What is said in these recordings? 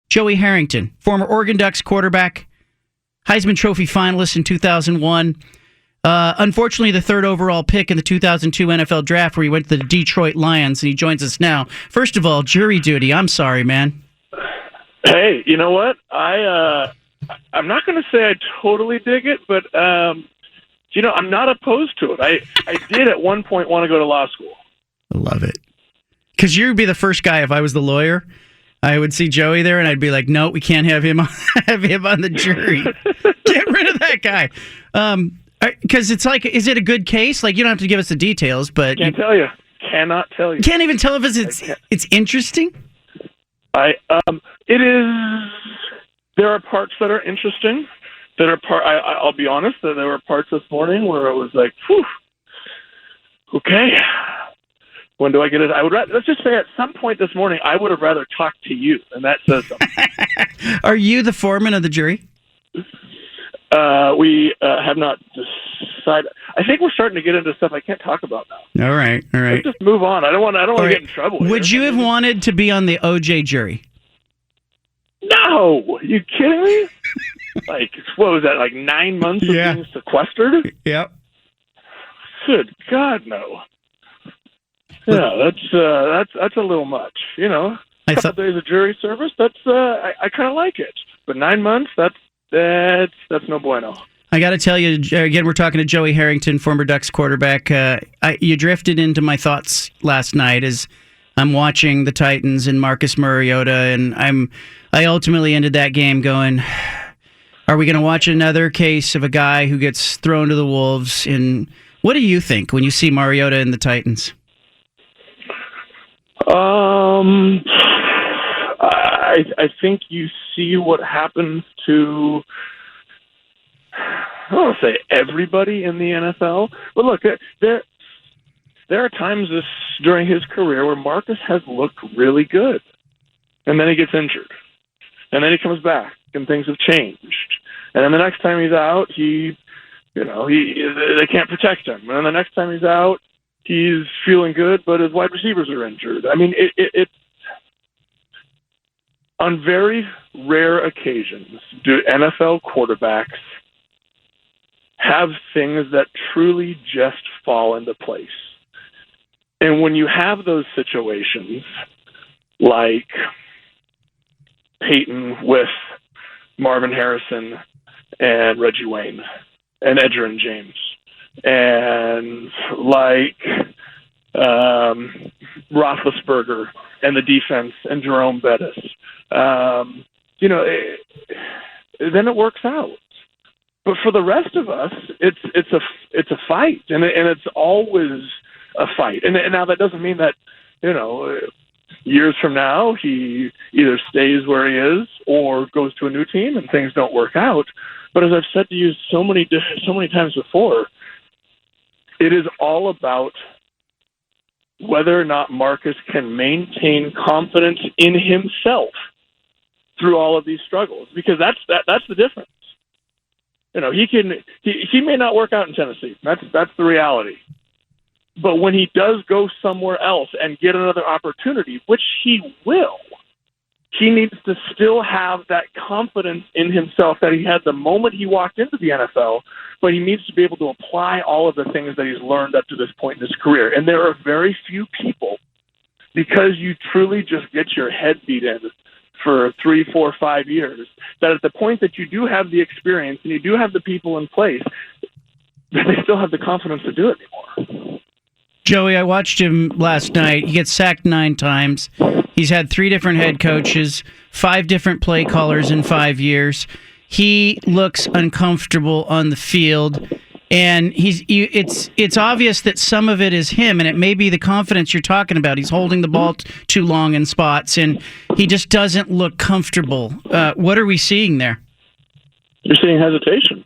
Joey Harrington, former Oregon Ducks quarterback, Heisman Trophy finalist in 2001. Unfortunately, the third overall pick in the 2002 NFL Draft, where he went to the Detroit Lions, and he joins us now. First of all, jury duty. I'm sorry, man. Hey, you know what? I'm not going to say I totally dig it, but I'm not opposed to it. I did at one point want to go to law school. I love it. Because you'd be the first guy, if I was the lawyer, I would see Joey there, and I'd be like, no, we can't have him on the jury. Get rid of that guy. Because it's like, is it a good case? Like, you don't have to give us the details, but... Can't tell you. Cannot tell you. Can't even tell if it's interesting? It is... There are parts that are interesting. I'll be honest, that there were parts this morning where it was like, whew, okay, when do I get it? Let's just say at some point this morning, I would have rather talked to you, and that says something. Are you the foreman of the jury? We have not decided. I think we're starting to get into stuff I can't talk about now. All right. Let's just move on. I don't want to get in trouble. Would you have wanted to be on the OJ jury? No! Are you kidding me? Like, what was that, like 9 months of being sequestered? Yep. Good God, no. Yeah, that's a little much, you know. A couple days of jury service, I kind of like it. But 9 months, that's no bueno. I got to tell you, again, we're talking to Joey Harrington, former Ducks quarterback. You drifted into my thoughts last night as I'm watching the Titans and Marcus Mariota, and I ultimately ended that game going, are we going to watch another case of a guy who gets thrown to the wolves? And what do you think when you see Mariota and the Titans? I think you see what happens to, I don't want to say everybody in the NFL, but look, there are times during his career where Marcus has looked really good, and then he gets injured, and then he comes back, and things have changed, and then the next time he's out, they can't protect him, and then the next time he's out, he's feeling good, but his wide receivers are injured. I mean, it's on very rare occasions do NFL quarterbacks have things that truly just fall into place. And when you have those situations, like Peyton with Marvin Harrison and Reggie Wayne and Edgerrin James, and like Roethlisberger and the defense and Jerome Bettis, then it works out. But for the rest of us, it's a fight, and it's always a fight. And now that doesn't mean that years from now he either stays where he is or goes to a new team and things don't work out. But as I've said to you so many times before, it is all about whether or not Marcus can maintain confidence in himself through all of these struggles, because that's the difference. He may not work out in Tennessee. That's the reality. But when he does go somewhere else and get another opportunity, which he will, he needs to still have that confidence in himself that he had the moment he walked into the NFL, but he needs to be able to apply all of the things that he's learned up to this point in his career. And there are very few people, because you truly just get your head beat in for 3, 4, 5 years, that at the point that you do have the experience and you do have the people in place, they still have the confidence to do it anymore. Joey, I watched him last night. He gets sacked 9 times. He's had 3 different head coaches, 5 different play callers in 5 years. He looks uncomfortable on the field, and it's obvious that some of it is him, and it may be the confidence you're talking about. He's holding the ball too long in spots, and he just doesn't look comfortable. What are we seeing there? You're seeing hesitation.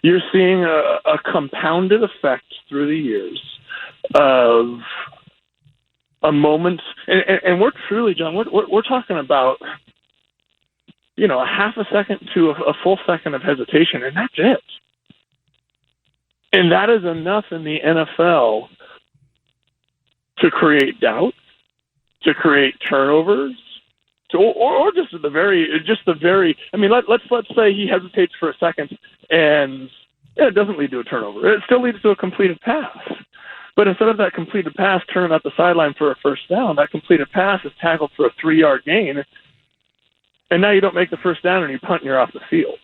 You're seeing a compounded effect through the years of a moment, and we're truly, John, we're talking about, a half a second to a full second of hesitation, and that's it. And that is enough in the NFL to create doubt, to create turnovers, or just the very. I mean, let's say he hesitates for a second and it doesn't lead to a turnover. It still leads to a completed pass. But instead of that completed pass turning up the sideline for a first down, that completed pass is tackled for a 3-yard gain, and now you don't make the first down and you punt and you're off the field.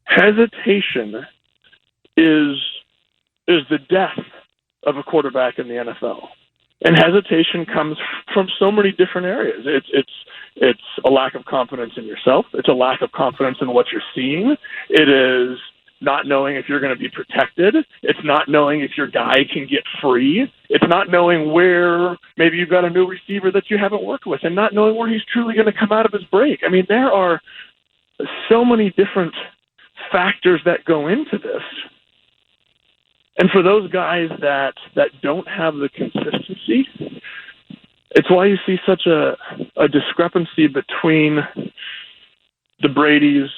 Hesitation is the death of a quarterback in the NFL. And hesitation comes from so many different areas. It's a lack of confidence in yourself. It's a lack of confidence in what you're seeing. It is not knowing if you're going to be protected. It's not knowing if your guy can get free. It's not knowing where maybe you've got a new receiver that you haven't worked with and not knowing where he's truly going to come out of his break. I mean, there are so many different factors that go into this. And for those guys that don't have the consistency, it's why you see such a discrepancy between the Bradys,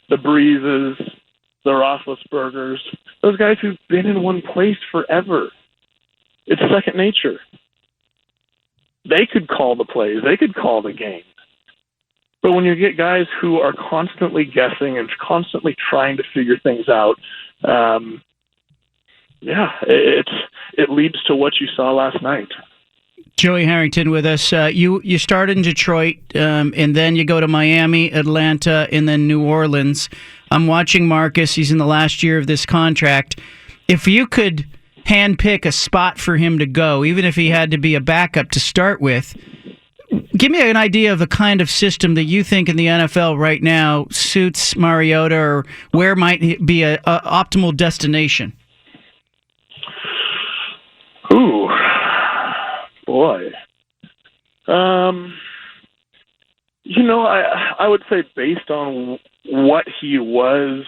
the Breezes, the Roethlisbergers, those guys who've been in one place forever. It's second nature. They could call the plays. They could call the game. But when you get guys who are constantly guessing and constantly trying to figure things out, it leads to what you saw last night. Joey Harrington with us. You started in Detroit, and then you go to Miami, Atlanta, and then New Orleans. I'm watching Marcus. He's in the last year of this contract. If you could handpick a spot for him to go, even if he had to be a backup to start with, give me an idea of the kind of system that you think in the NFL right now suits Mariota, or where might be a optimal destination. Ooh, boy. I would say based on what he was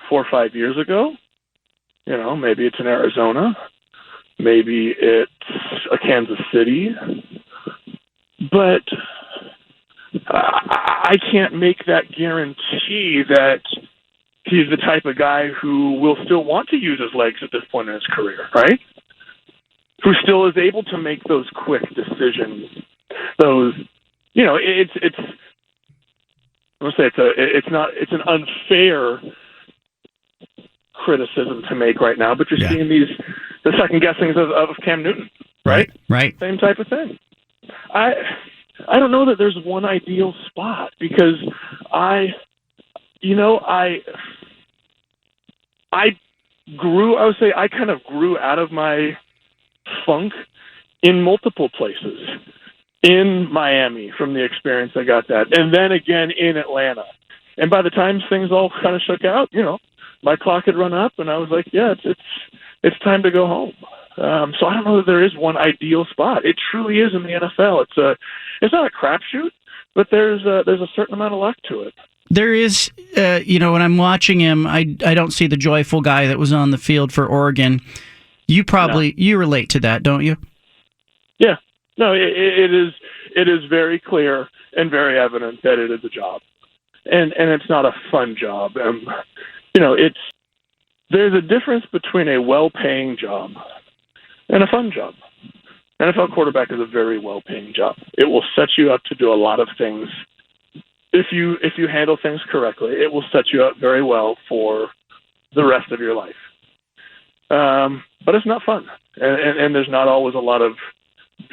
4 or 5 years ago, maybe it's in Arizona, maybe it's a Kansas City, but I can't make that guarantee that he's the type of guy who will still want to use his legs at this point in his career, right? Who still is able to make those quick decisions. Those, it's an unfair criticism to make right now, but you're seeing the second guessings of Cam Newton, right? Right. Same type of thing. I don't know that there's one ideal spot because I kind of grew out of my funk in multiple places. In Miami from the experience I got that, and then again in Atlanta. And by the time things all kind of shook out, my clock had run up, and I was like, yeah, it's time to go home. So I don't know that there is one ideal spot. It truly is in the NFL. It's not a crapshoot, but there's a certain amount of luck to it. There is, when I'm watching him, I don't see the joyful guy that was on the field for Oregon. You relate to that, don't you? Yeah. No, it is very clear and very evident that it is a job, and it's not a fun job. There's a difference between a well-paying job and a fun job. NFL quarterback is a very well-paying job. It will set you up to do a lot of things. If you handle things correctly, it will set you up very well for the rest of your life. But it's not fun, and there's not always a lot of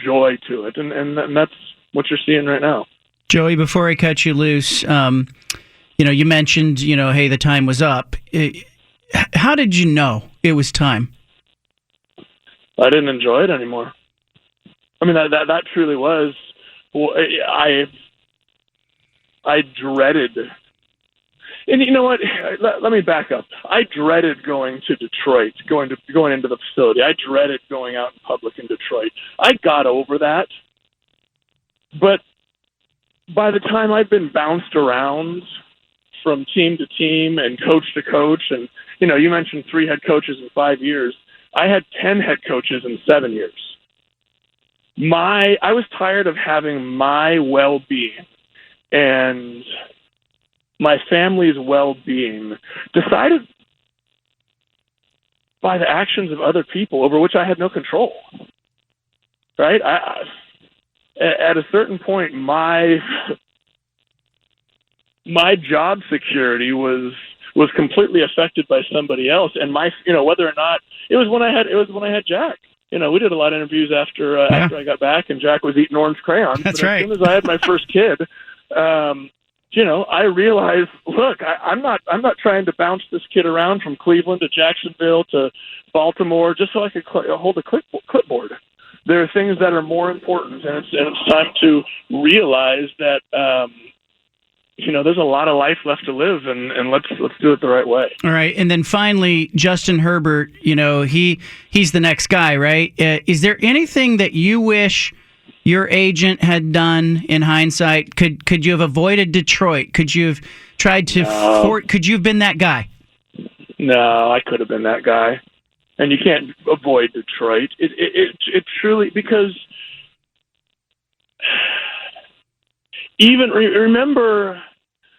joy to it, and that's what you're seeing right now. Joey, before I cut you loose, you mentioned, hey, the time was up. How did you know it was time? I didn't enjoy it anymore. I mean, that truly was. I dreaded. And you know what? Let me back up. I dreaded going to Detroit, going into the facility. I dreaded going out in public in Detroit. I got over that. But by the time I'd been bounced around from team to team and coach to coach, and you mentioned 3 head coaches in 5 years. I had 10 head coaches in 7 years. I was tired of having my well-being and my family's well-being decided by the actions of other people over which I had no control. Right? at a certain point, my job security was completely affected by somebody else, and whether or not it was when I had Jack. We did a lot of interviews after I got back, and Jack was eating orange crayons. That's but right. As soon as I had my first kid, I realized, look, I'm not trying to bounce this kid around from Cleveland to Jacksonville to Baltimore just so I could hold a clipboard. There are things that are more important, and it's time to realize that there's a lot of life left to live, and let's do it the right way. All right, and then finally, Justin Herbert. He's the next guy, right? Is there anything that you wish your agent had done in hindsight? Could you have avoided Detroit? Could you have tried to? Could you have been that guy? No, I could have been that guy, and you can't avoid Detroit. It truly, because even remember,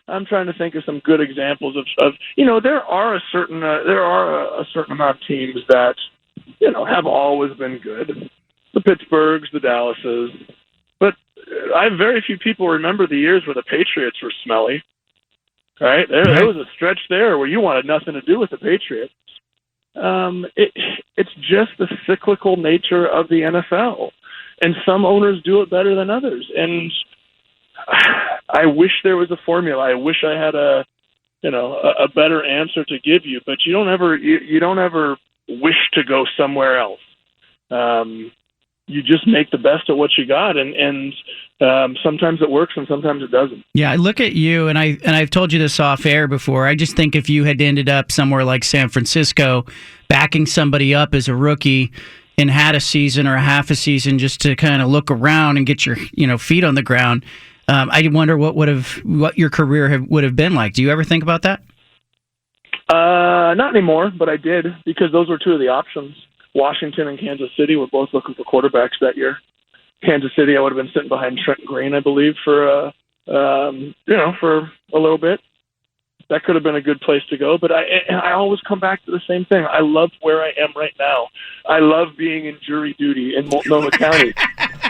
I'm trying to think of some good examples of there are a certain amount of teams that have always been good. The Pittsburghs, the Dallases, but I have very few people remember the years where the Patriots were smelly. Right? There was a stretch there where you wanted nothing to do with the Patriots. It's just the cyclical nature of the NFL, and some owners do it better than others. And I wish there was a formula. I wish I had a better answer to give you, but you don't ever wish to go somewhere else. You just make the best of what you got, and sometimes it works and sometimes it doesn't. Yeah, I look at you, and I've told you this off air before. I just think if you had ended up somewhere like San Francisco, backing somebody up as a rookie and had a season or a half a season just to kind of look around and get your feet on the ground, I wonder what your career would have been like. Do you ever think about that? Not anymore, but I did, because those were two of the options. Washington and Kansas City were both looking for quarterbacks that year. Kansas City, I would have been sitting behind Trent Green, I believe, for a little bit. That could have been a good place to go, but I always come back to the same thing. I love where I am right now. I love being in jury duty in Multnomah County.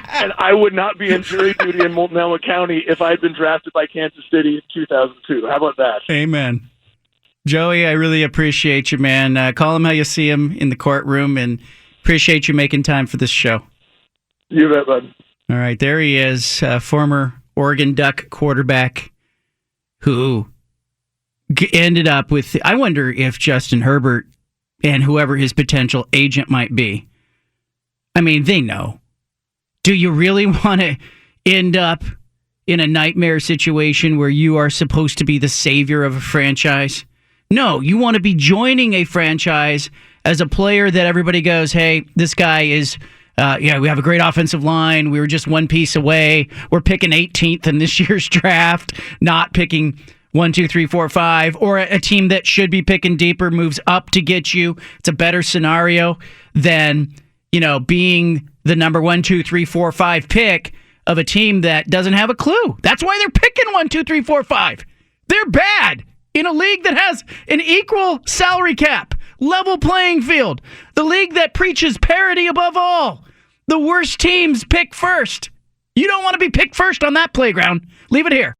And I would not be in jury duty in Multnomah County if I had been drafted by Kansas City in 2002. How about that? Amen. Joey, I really appreciate you, man. Call him how you see him in the courtroom, and appreciate you making time for this show. You bet, bud. All right, there he is, former Oregon Duck quarterback who ended up with, I wonder if Justin Herbert and whoever his potential agent might be, I mean, they know. Do you really want to end up in a nightmare situation where you are supposed to be the savior of a franchise? No, you want to be joining a franchise as a player that everybody goes, hey, this guy is, we have a great offensive line. We were just one piece away. We're picking 18th in this year's draft, not picking 1, 2, 3, 4, 5, or a team that should be picking deeper moves up to get you. It's a better scenario than, being the number 1, 2, 3, 4, 5 pick of a team that doesn't have a clue. That's why they're picking 1, 2, 3, 4, 5. They're bad in a league that has an equal salary cap, level playing field, the league that preaches parity above all. The worst teams pick first. You don't want to be picked first on that playground. Leave it here.